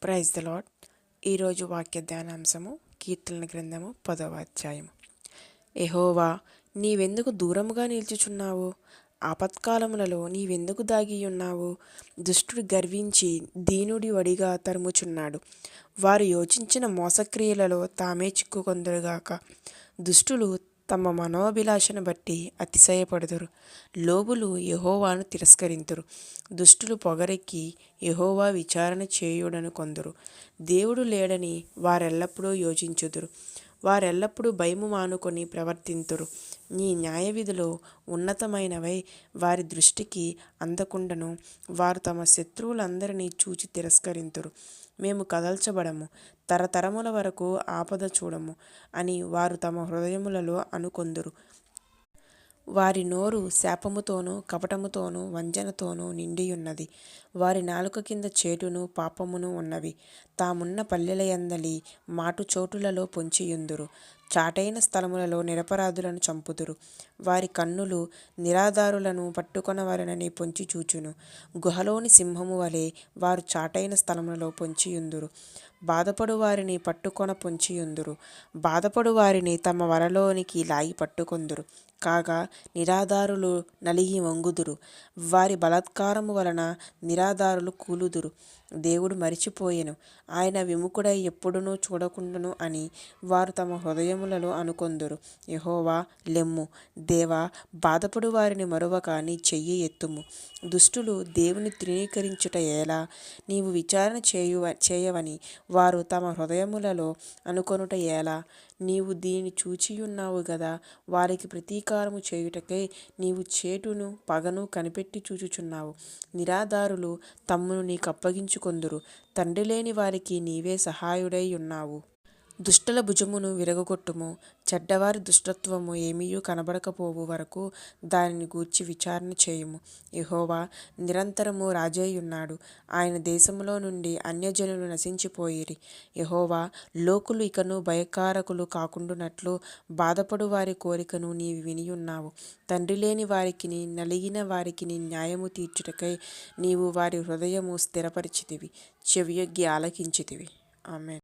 Praise the lord. ఈరోజు వాక్య ధ్యానాంశము కీర్తనల గ్రంథము 10వ అధ్యాయము. యెహోవా, నీవెందుకు దూరముగా నిల్చుచున్నావు? ఆపత్కాలములలో నీవెందుకు దాగి ఉన్నావు? దుష్టుడు గర్వించి దీనుడి వడిగా తరుముచున్నాడు. వారు యోచించిన మోసక్రియలలో తామే చిక్కుకొందురుగాక. దుష్టులు తమ మనోభిలాషను బట్టి అతిశయపడుదురు. లోబులు యెహోవాను తిరస్కరింతురు. దుష్టులు పొగరెక్కి యెహోవా విచారణ చేయుడను కొందరు. దేవుడు లేడని వారెల్లప్పుడూ యోచించుదురు. వారెల్లప్పుడూ భయము మానుకొని ప్రవర్తింతురు. నీ న్యాయవిధులు ఉన్నతమైనవై వారి దృష్టికి అందకుండను. వారు తమ శత్రువులందరినీ చూచి తిరస్కరింతురు. మేము కదల్చబడము, తరతరముల వరకు ఆపద చూడము అని వారు తమ హృదయములలో అనుకొందురు. వారి నోరు శాపముతోనూ కపటముతోనూ వంచనతోనూ నిండియున్నది. వారి నాలుక కింద చేటును పాపమును ఉన్నవి. తామున్న పల్లెలయందలి మాటుచోటులలో పొంచియుందురు. చాటైన స్థలములలో నిరపరాధులను చంపుదురు. వారి కన్నులు నిరాధారులను పట్టుకొనవలెనని పొంచి చూచును. గుహలోని సింహము వలె వారు చాటైన స్థలములలో పొంచియుందురు. బాధపడు వారిని పట్టుకొన పొంచియుందురు. బాధపడు వారిని తమ వలలోనికి లాగి పట్టుకొందురు. కాగా నిరాధారులు నలిగి వంగుదురు. వారి బలాత్కారము వలన నిరాధారులు కూలుదురు. దేవుడు మరిచిపోయెను, ఆయన విముఖుడై ఎప్పుడునూ చూడకుండును అని వారు తమ హృదయములలో అనుకొందురు. యెహోవా, లెమ్ము. దేవా, బాధపడు వారిని మరువక నీ చెయ్యి ఎత్తుము. దుష్టులు దేవుని తృణీకరించుట ఎలా? నీవు విచారణ చేయవని వారు తమ హృదయములలో అనుకొనుట ఎలా? నీవు దీని చూచియున్నావు గదా. వారికి ప్రతీకారము చేయుటకై నీవు చేటును పగను కనిపెట్టి చూచుచున్నావు. నిరాధారులు తమ్మును నీకప్పగించుకొందురు. తండ్రి లేని వారికి నీవే సహాయుడై ఉన్నావు. దుష్టుల భుజమును విరగగొట్టుము. చెడ్డవారి దుష్టత్వము ఏమీయూ కనబడకపోవు వరకు దానిని గూర్చి విచారణ చేయుము. యెహోవా నిరంతరము రాజైయున్నాడు. ఆయన దేశములో నుండి అన్యజనులు నశించిపోయిరి. యెహోవా, లోకులు ఇకను భయకారకులు కాకుండునట్లు బాధపడు వారి కోరికను నీవు వినియున్నావు. తండ్రి లేని వారికిని నలిగిన వారికిని న్యాయము తీర్చుటకై నీవు వారి హృదయము స్థిరపరిచితివి. చెవియొగ్గి ఆలకించితివి. ఆమేన్.